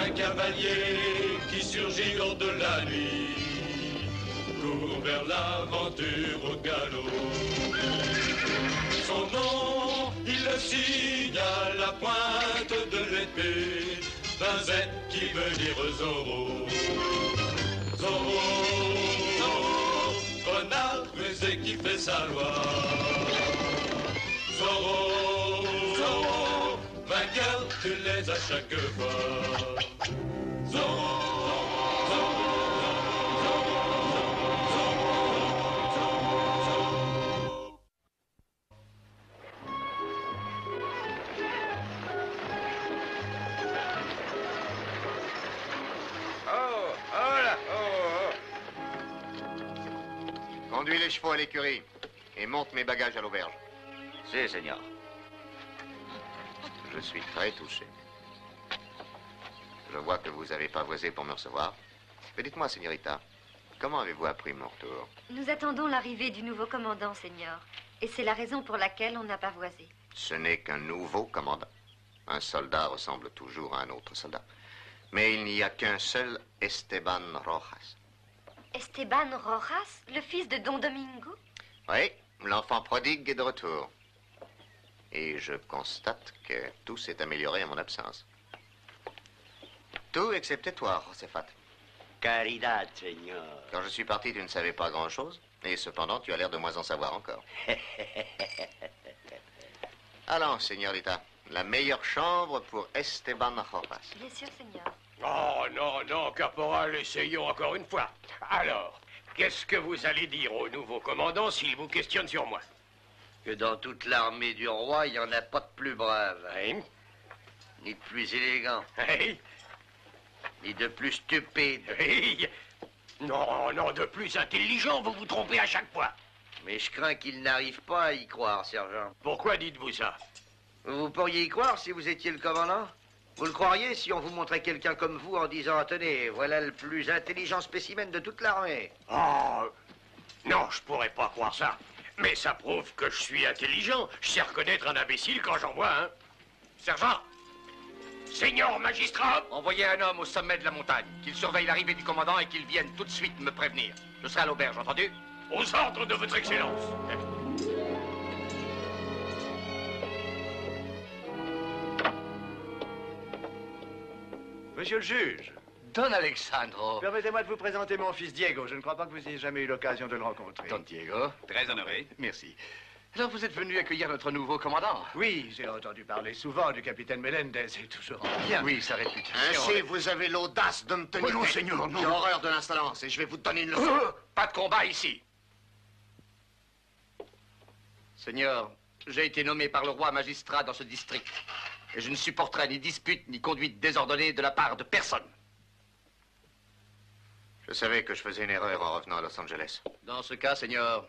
un cavalier qui surgit hors de la nuit, court vers l'aventure au galop. Son nom, il le signe à la pointe de l'épée, d'un Z qui veut dire Zorro. Zorro, Zorro, renard rusé qui fait sa loi. Zorro, Zorro, vainqueur, tu les à chaque fois. Zorro, Zorro. Conduis les chevaux à l'écurie et monte mes bagages à l'auberge. Si, Seigneur. Je suis très touché. Je vois que vous avez pavoisé pour me recevoir. Mais dites-moi, Señorita, comment avez-vous appris mon retour? Nous attendons l'arrivée du nouveau commandant, Seigneur. Et c'est la raison pour laquelle on n'a pas pavoisé. Ce n'est qu'un nouveau commandant. Un soldat ressemble toujours à un autre soldat. Mais il n'y a qu'un seul Esteban Rojas. Esteban Rojas, le fils de Don Domingo? Oui, l'enfant prodigue est de retour. Et je constate que tout s'est amélioré à mon absence. Tout excepté toi, Josefat. Caridad, Seigneur. Quand je suis parti, tu ne savais pas grand-chose. Et cependant, tu as l'air de moins en savoir encore. Allons, señorita. La meilleure chambre pour Esteban Rojas. Bien sûr, Seigneur. Oh, non, non, caporal, essayons encore une fois. Alors, qu'est-ce que vous allez dire au nouveau commandant s'il vous questionne sur moi? Que dans toute l'armée du roi, il n'y en a pas de plus brave. Hein? Ni de plus élégant. Hein? Ni de plus stupide. Hein? Non, non, de plus intelligent, vous vous trompez à chaque fois. Mais je crains qu'il n'arrive pas à y croire, sergent. Pourquoi dites-vous ça? Vous pourriez y croire si vous étiez le commandant? Vous le croiriez si on vous montrait quelqu'un comme vous en disant, tenez, voilà le plus intelligent spécimen de toute l'armée? Oh, non, je pourrais pas croire ça. Mais ça prouve que je suis intelligent. Je sais reconnaître un imbécile quand j'en vois un. Sergent! Seigneur magistrat! Envoyez un homme au sommet de la montagne, qu'il surveille l'arrivée du commandant et qu'il vienne tout de suite me prévenir. Je serai à l'auberge, entendu? Aux ordres de votre excellence. Monsieur le juge. Don Alexandro. Permettez-moi de vous présenter mon fils Diego. Je ne crois pas que vous ayez jamais eu l'occasion de le rencontrer. Don Diego. Très honoré. Merci. Alors, vous êtes venu accueillir notre nouveau commandant? Oui, j'ai entendu parler souvent du capitaine Melendez et toujours bien. Oui, sa réputation. Ainsi, vous avez l'audace de me tenir... Non, Seigneur, non. J'ai horreur de l'insolence et je vais vous donner une leçon. Pas de combat ici. Seigneur, j'ai été nommé par le roi magistrat dans ce district. Et je ne supporterai ni dispute ni conduite désordonnée de la part de personne. Je savais que je faisais une erreur en revenant à Los Angeles. Dans ce cas, Seigneur,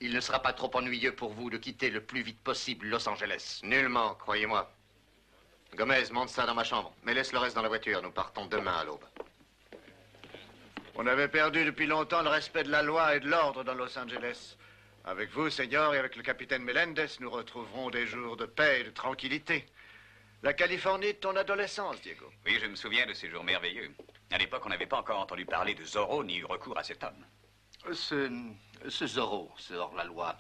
il ne sera pas trop ennuyeux pour vous de quitter le plus vite possible Los Angeles. Nullement, croyez-moi. Gomez, monte ça dans ma chambre, mais laisse le reste dans la voiture. Nous partons demain à l'aube. On avait perdu depuis longtemps le respect de la loi et de l'ordre dans Los Angeles. Avec vous, Seigneur, et avec le capitaine Melendez, nous retrouverons des jours de paix et de tranquillité. La Californie de ton adolescence, Diego. Oui, je me souviens de ces jours merveilleux. À l'époque, on n'avait pas encore entendu parler de Zorro ni eu recours à cet homme. Ce Zorro, ce hors-la-loi,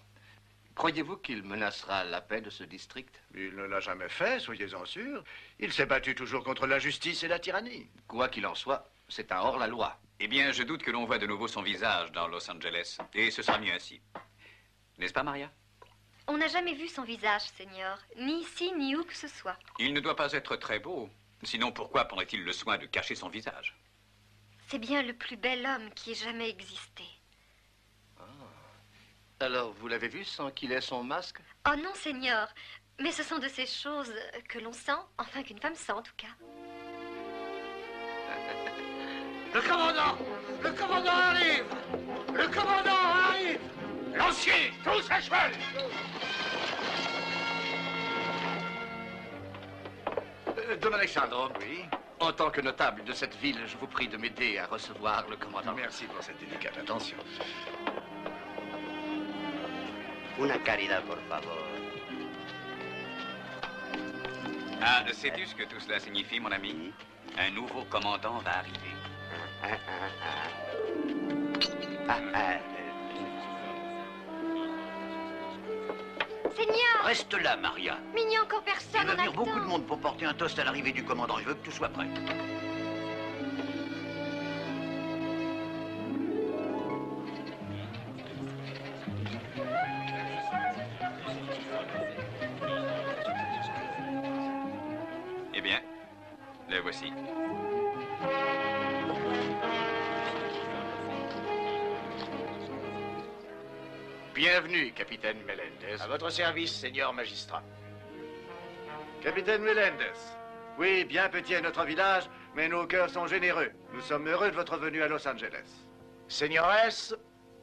croyez-vous qu'il menacera la paix de ce district? Il ne l'a jamais fait, soyez-en sûrs. Il s'est battu toujours contre l'injustice et la tyrannie. Quoi qu'il en soit, c'est un hors-la-loi. Eh bien, je doute que l'on voit de nouveau son visage dans Los Angeles. Et ce sera mieux ainsi. N'est-ce pas, Maria? On n'a jamais vu son visage, Seigneur, ni ici, ni où que ce soit. Il ne doit pas être très beau. Sinon, pourquoi prendrait-il le soin de cacher son visage? C'est bien le plus bel homme qui ait jamais existé. Alors, vous l'avez vu sans qu'il ait son masque? Oh non, Seigneur, mais ce sont de ces choses que l'on sent, enfin qu'une femme sent en tout cas. Le commandant! Le commandant arrive! Le commandant arrive! Lanciers, tous à cheval! Don Alexandro. Oui? En tant que notable de cette ville, je vous prie de m'aider à recevoir le commandant. Merci pour cette délicate attention. Una caridad, por favor. Ah, sais-tu ce que tout cela signifie, mon ami? Un nouveau commandant va arriver. Seigneur! Reste là, Maria. Mais il n'y a encore Il personne, va on a venir le beaucoup de temps. monde pour porter un toast à l'arrivée du commandant. Je veux que tout soit prêt. Eh bien, le voici. Bienvenue, capitaine Melendez. À votre service, seigneur magistrat. Capitaine Melendez. Oui, bien petit est notre village, mais nos cœurs sont généreux. Nous sommes heureux de votre venue à Los Angeles. Seigneuresse,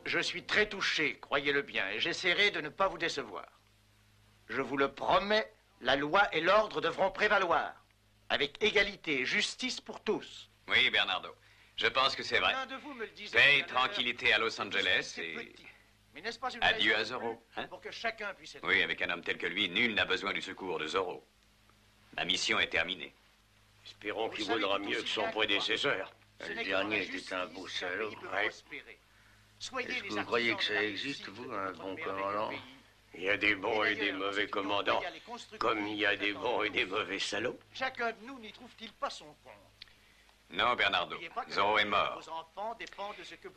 je suis très touché, croyez-le bien, et j'essaierai de ne pas vous décevoir. Je vous le promets, la loi et l'ordre devront prévaloir, avec égalité et justice pour tous. Oui, Bernardo. Je pense que c'est vrai. L'un de vous me le disait Paix et tout à l'heure, tranquillité à Los Angeles c'est et... petit. Mais n'est-ce pas une Adieu raison à Zorro, de plus hein? pour que chacun puisse être... Oui, avec un homme tel que lui, nul n'a besoin du secours de Zorro. Ma mission est terminée. Espérons qu'il vaudra mieux que son prédécesseur. Le dernier était un beau salaud. Est-ce que vous croyez que ça existe, vous, un bon commandant? Il y a des bons et des mauvais commandants, comme il y a des bons et des mauvais salauds. Chacun de nous n'y trouve-t-il pas son compte? Non, Bernardo. Zorro est mort.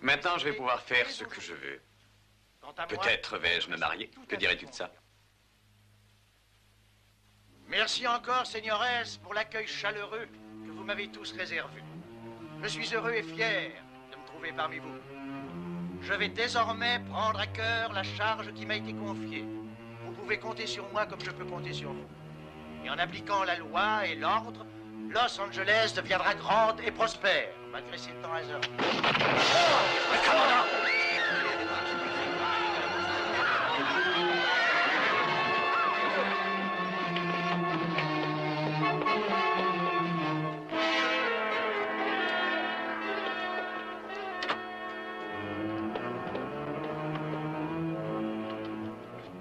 Maintenant, je vais pouvoir faire ce que je veux. Peut-être vais-je me marier. Que dirais-tu de ça? Merci encore, seigneuresse, pour l'accueil chaleureux que vous m'avez tous réservé. Je suis heureux et fier de me trouver parmi vous. Je vais désormais prendre à cœur la charge qui m'a été confiée. Vous pouvez compter sur moi comme je peux compter sur vous. Et en appliquant la loi et l'ordre, Los Angeles deviendra grande et prospère, malgré ses temps hasards. Commandant!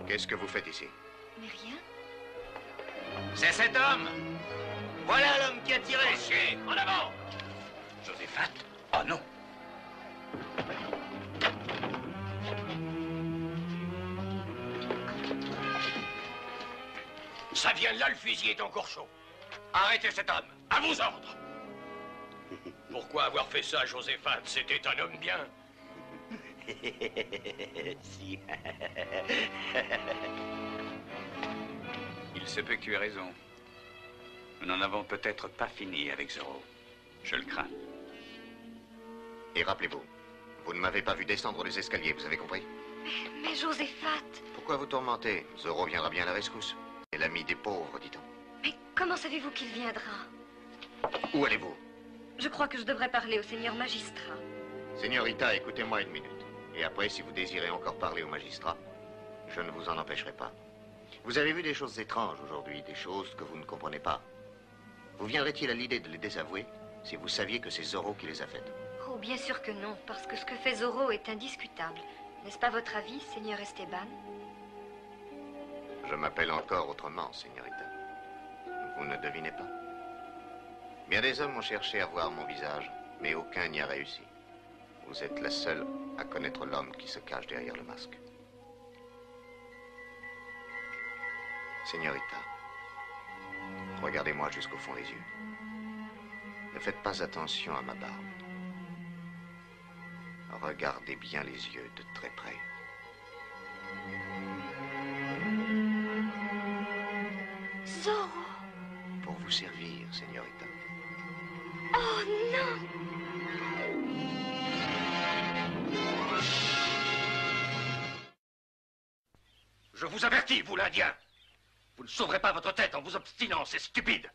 Qu'est-ce que vous faites ici? Mais rien. C'est cet homme! Voilà l'homme qui a tiré! Chier, en avant! Joséphat? Oh non! Ça vient de là, le fusil est encore chaud. Arrêtez cet homme, à vos ordres. Pourquoi avoir fait ça, Joséphat? C'était un homme bien. Si. Il se peut que tu aies raison. Nous n'en avons peut-être pas fini avec Zorro. Je le crains. Et rappelez-vous, vous ne m'avez pas vu descendre les escaliers, vous avez compris? Mais Joséphat, Pourquoi vous tourmentez? Zorro viendra bien à la rescousse. C'est l'ami des pauvres, dit-on. mais comment savez-vous qu'il viendra? Où allez-vous? Je crois que je devrais parler au seigneur magistrat. Señorita, écoutez-moi une minute. Et après, si vous désirez encore parler au magistrat, je ne vous en empêcherai pas. Vous avez vu des choses étranges aujourd'hui, des choses que vous ne comprenez pas. Vous viendrait-il à l'idée de les désavouer si vous saviez que c'est Zorro qui les a faites? Oh, bien sûr que non, parce que ce que fait Zorro est indiscutable. N'est-ce pas votre avis, seigneur Esteban? Je m'appelle encore autrement, señorita. Vous ne devinez pas. Bien des hommes ont cherché à voir mon visage, mais aucun n'y a réussi. Vous êtes la seule à connaître l'homme qui se cache derrière le masque. Señorita, regardez-moi jusqu'au fond des yeux. Ne faites pas attention à ma barbe. Regardez bien les yeux de très près. Zorro! Pour vous servir, señorita. Oh non! Je vous avertis, vous l'Indien. Vous ne sauverez pas votre tête en vous obstinant, c'est stupide.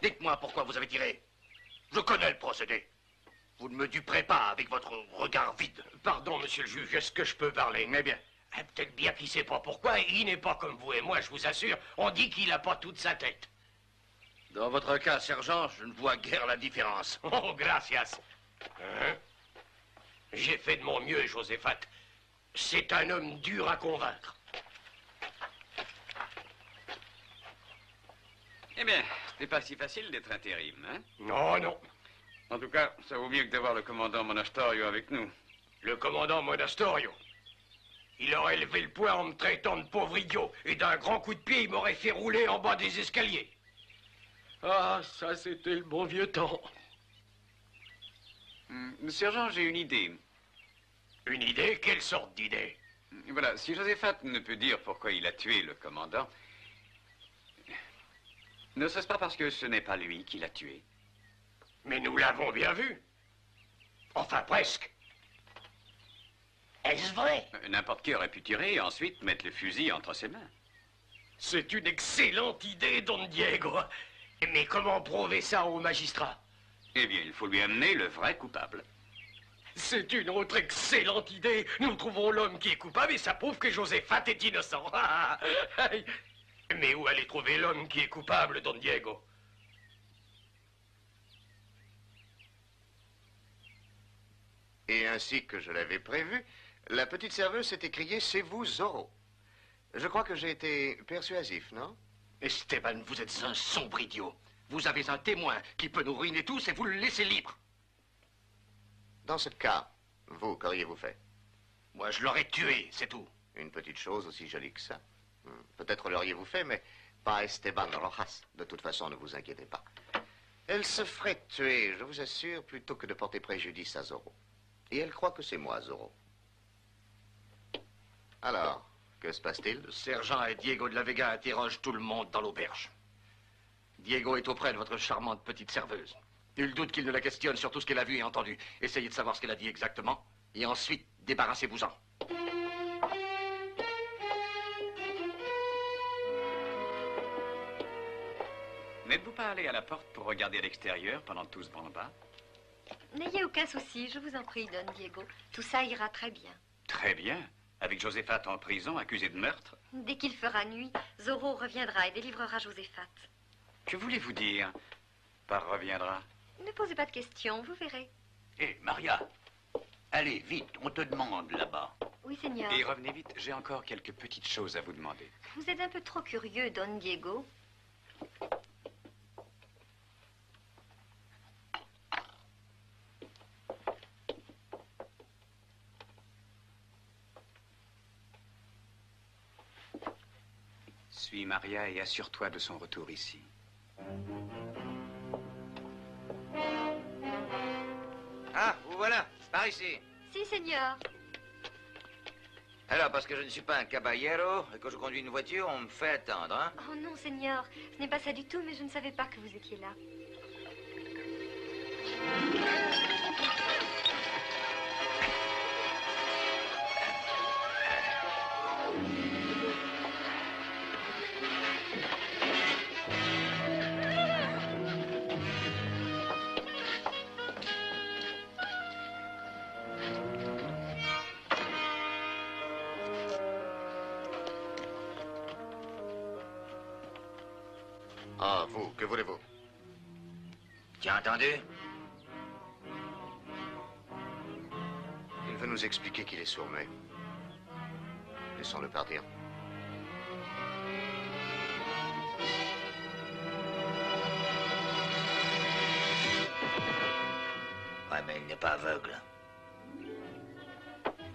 Dites-moi pourquoi vous avez tiré. Je connais le procédé. Vous ne me duperez pas avec votre regard vide. Pardon, monsieur le juge, est-ce que je peux parler? Mais bien. Peut-être bien qu'il ne sait pas pourquoi, et il n'est pas comme vous et moi, je vous assure. On dit qu'il n'a pas toute sa tête. Dans votre cas, sergent, je ne vois guère la différence. Oh, gracias. Hein? J'ai fait de mon mieux, Joséphat. C'est un homme dur à convaincre. Eh bien, C'est pas si facile d'être intérim, hein? Non, non. En tout cas, ça vaut mieux que d'avoir le commandant Monastorio avec nous. Le commandant Monastorio. Il aurait levé le poing en me traitant de pauvre idiot. Et d'un grand coup de pied, il m'aurait fait rouler en bas des escaliers. Ah, ça, c'était le bon vieux temps. Sergent, j'ai une idée. Une idée? Quelle sorte d'idée? Voilà, si Joséphat ne peut dire pourquoi il a tué le commandant, ne serait-ce pas parce que ce n'est pas lui qui l'a tué? Mais nous l'avons bien vu. Enfin, presque. Est-ce vrai? N'importe qui aurait pu tirer et ensuite mettre le fusil entre ses mains. C'est une excellente idée, Don Diego. Mais comment prouver ça au magistrat? Eh bien, il faut lui amener le vrai coupable. C'est une autre excellente idée. Nous trouvons l'homme qui est coupable et ça prouve que Joséphat est innocent. Mais où aller trouver l'homme qui est coupable, Don Diego? Et ainsi que je l'avais prévu, la petite serveuse s'est écriée « C'est vous, Zorro ». Je crois que j'ai été persuasif, non? Esteban, vous êtes un sombre idiot. Vous avez un témoin qui peut nous ruiner tous et vous le laissez libre. Dans ce cas, vous, qu'auriez-vous fait? Moi, je l'aurais tué, c'est tout. Une petite chose aussi jolie que ça. Peut-être l'auriez-vous fait, mais pas Esteban Rojas. De toute façon, ne vous inquiétez pas. Elle se ferait tuer, je vous assure, plutôt que de porter préjudice à Zorro. Et elle croit que c'est moi, Zorro. Alors, que se passe-t-il? Le sergent et Diego de la Vega interrogent tout le monde dans l'auberge. Diego est auprès de votre charmante petite serveuse. Nul doute qu'il ne la questionne sur tout ce qu'elle a vu et entendu. Essayez de savoir ce qu'elle a dit exactement, et ensuite, débarrassez-vous-en. N'êtes-vous pas allé à la porte pour regarder à l'extérieur pendant tout ce branle-bas? N'ayez aucun souci, je vous en prie, Don Diego. Tout ça ira très bien. Très bien. Avec Joséphat en prison, accusé de meurtre? Dès qu'il fera nuit, Zorro reviendra et délivrera Joséphat. Que voulez-vous dire par reviendra? Ne posez pas de questions, vous verrez. Hé, Maria, allez, vite, on te demande là-bas. Oui, Seigneur. Et revenez vite, j'ai encore quelques petites choses à vous demander. Vous êtes un peu trop curieux, Don Diego. Suis Maria et assure-toi de son retour ici. Ah, vous voilà, par ici. Si, Seigneur. Alors, parce que je ne suis pas un caballero et que je conduis une voiture, on me fait attendre, hein? Oh non, Seigneur, ce n'est pas ça du tout, mais je ne savais pas que vous étiez là. Ah, vous, que voulez-vous? Tu as entendu? Il veut nous expliquer qu'il est sourd-muet. Laissons-le partir. Ouais, mais il n'est pas aveugle.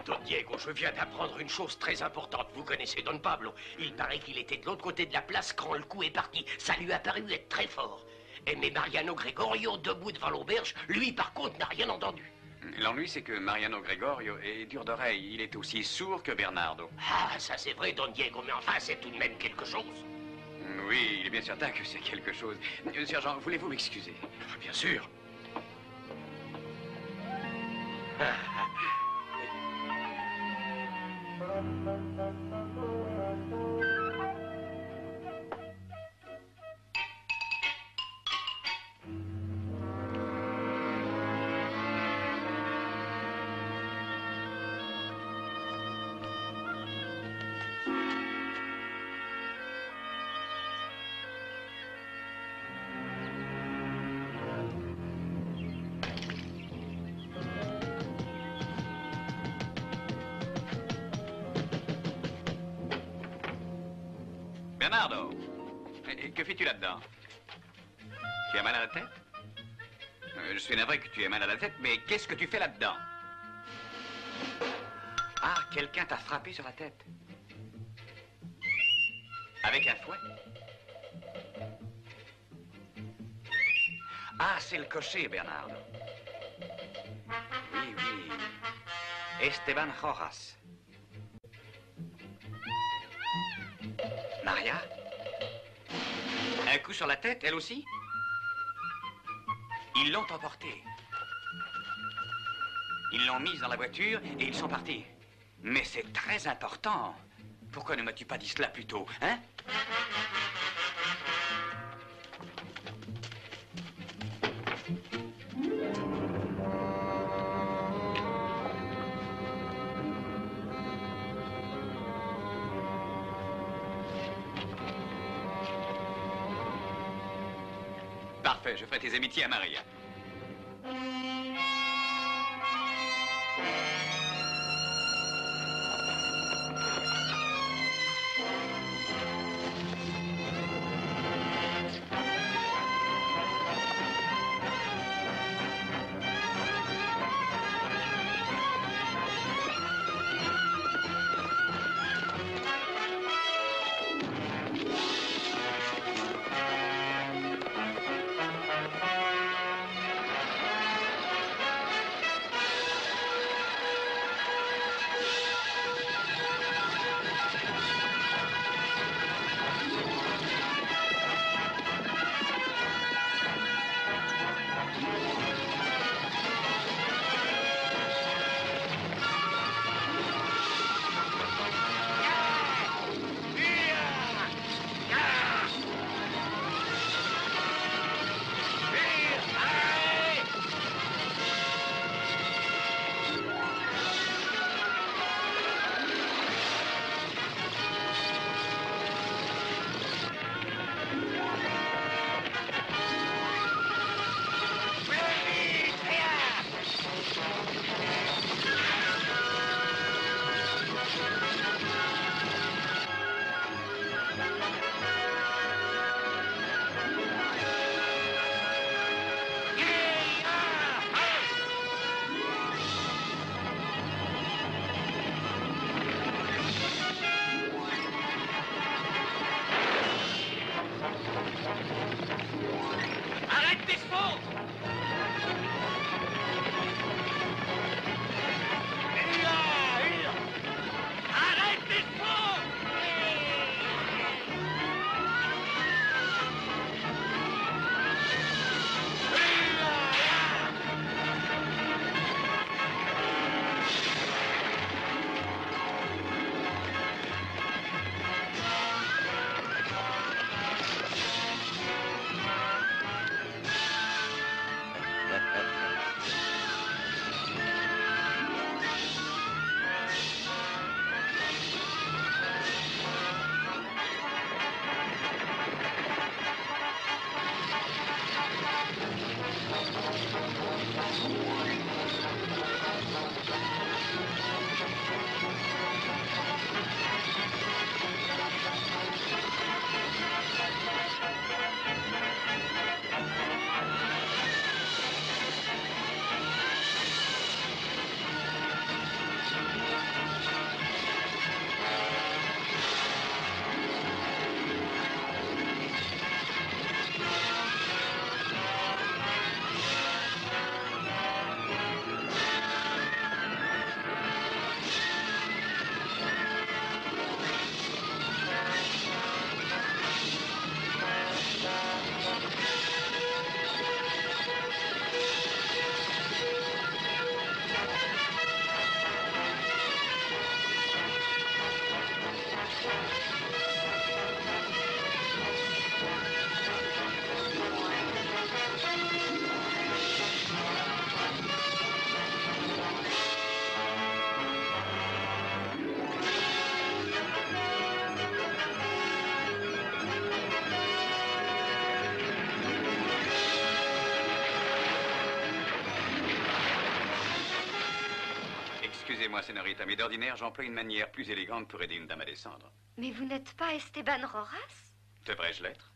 Don Diego, je viens d'apprendre une chose très importante. Vous connaissez Don Pablo. Il paraît qu'il était de l'autre côté de la place quand le coup est parti. Ça lui a paru être très fort. Mais Mariano Gregorio, debout devant l'auberge, lui, par contre, n'a rien entendu. L'ennui, c'est que Mariano Gregorio est dur d'oreille. Il est aussi sourd que Bernardo. Ah, ça c'est vrai, Don Diego, mais enfin, c'est tout de même quelque chose. Oui, il est bien certain que c'est quelque chose. Sergent, voulez-vous m'excuser? Bien sûr. Bernardo, que fais-tu là-dedans? Tu as mal à la tête? Je suis navré que tu aies mal à la tête, mais qu'est-ce que tu fais là-dedans? Ah, quelqu'un t'a frappé sur la tête. Avec un fouet? Ah, c'est le cocher, Bernardo. Oui, oui. Esteban Rojas. Maria? Un coup sur la tête, elle aussi? Ils l'ont emportée. Ils l'ont mise dans la voiture et ils sont partis. Mais c'est très important. Pourquoi ne m'as-tu pas dit cela plus tôt, hein? Parfait, je ferai tes amitiés à Maria. Excusez-moi, Señorita, mais d'ordinaire, j'emploie une manière plus élégante pour aider une dame à descendre. Mais vous n'êtes pas Esteban Rojas? Devrais-je l'être?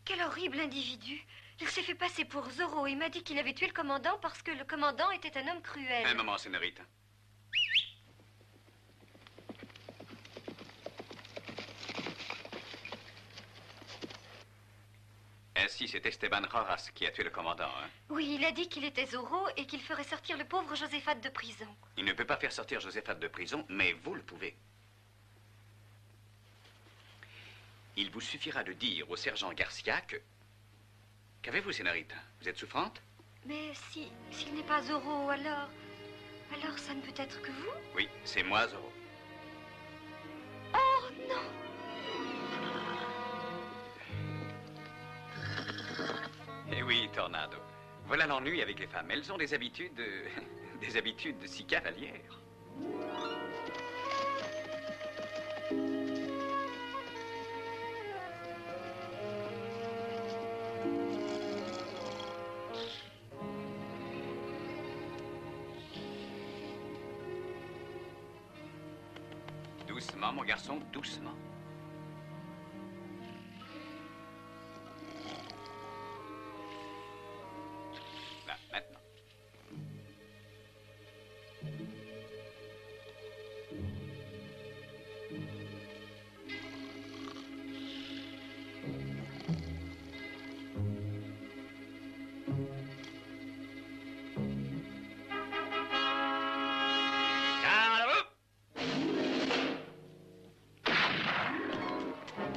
Quel horrible individu. Il s'est fait passer pour Zorro. Il m'a dit qu'il avait tué le commandant parce que le commandant était un homme cruel. Un moment, Sénorita. Ainsi, c'est Esteban Rojas qui a tué le commandant, hein? Oui, il a dit qu'il était Zorro et qu'il ferait sortir le pauvre Joséphat de prison. Il ne peut pas faire sortir Joséphat de prison, mais vous le pouvez. Il vous suffira de dire au sergent Garcia que... Qu'avez-vous, Sénorita? Vous êtes souffrante? Mais s'il n'est pas Zorro, alors ça ne peut être que vous? Oui, c'est moi, Zorro. Oh, non! Eh oui, Tornado. Voilà l'ennui avec les femmes. Elles ont des habitudes... des habitudes si cavalières. Doucement, mon garçon, doucement. Là, maintenant.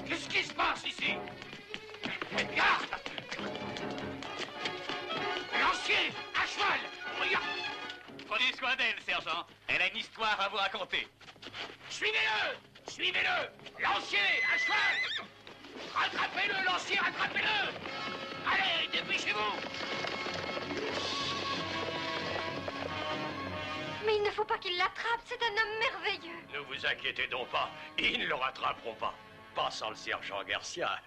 Qu'est-ce qui se passe ici? Garde! Lancier, à cheval! Regarde! Prenez soin d'elle, sergent. Elle a une histoire à vous raconter. Suivez-le! Suivez-le! Lancier, à cheval! Rattrapez-le, lancier, rattrapez-le! Allez, dépêchez-vous! Mais il ne faut pas qu'il l'attrape, c'est un homme merveilleux. Ne vous inquiétez donc pas, ils ne le rattraperont pas. Pas sans le sergent Garcia.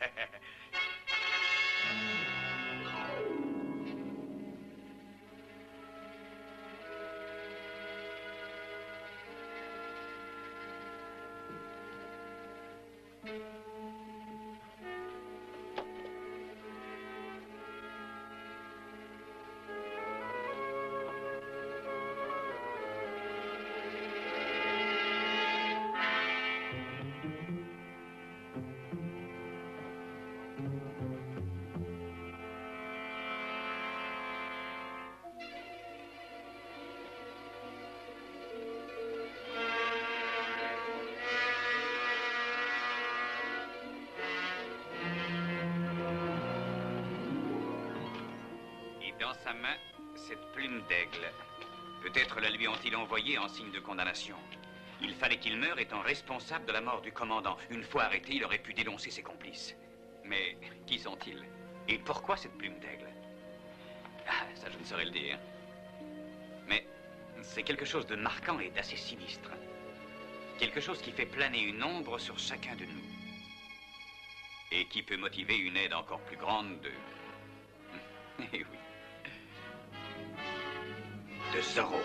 Dans sa main, cette plume d'aigle. Peut-être la lui ont-ils envoyée en signe de condamnation. Il fallait qu'il meure étant responsable de la mort du commandant. Une fois arrêté, il aurait pu dénoncer ses complices. Mais qui sont-ils? Et pourquoi cette plume d'aigle? Ah, ça, je ne saurais le dire. Mais c'est quelque chose de marquant et d'assez sinistre. Quelque chose qui fait planer une ombre sur chacun de nous. Et qui peut motiver une aide encore plus grande de... Eh oui. De Zorro.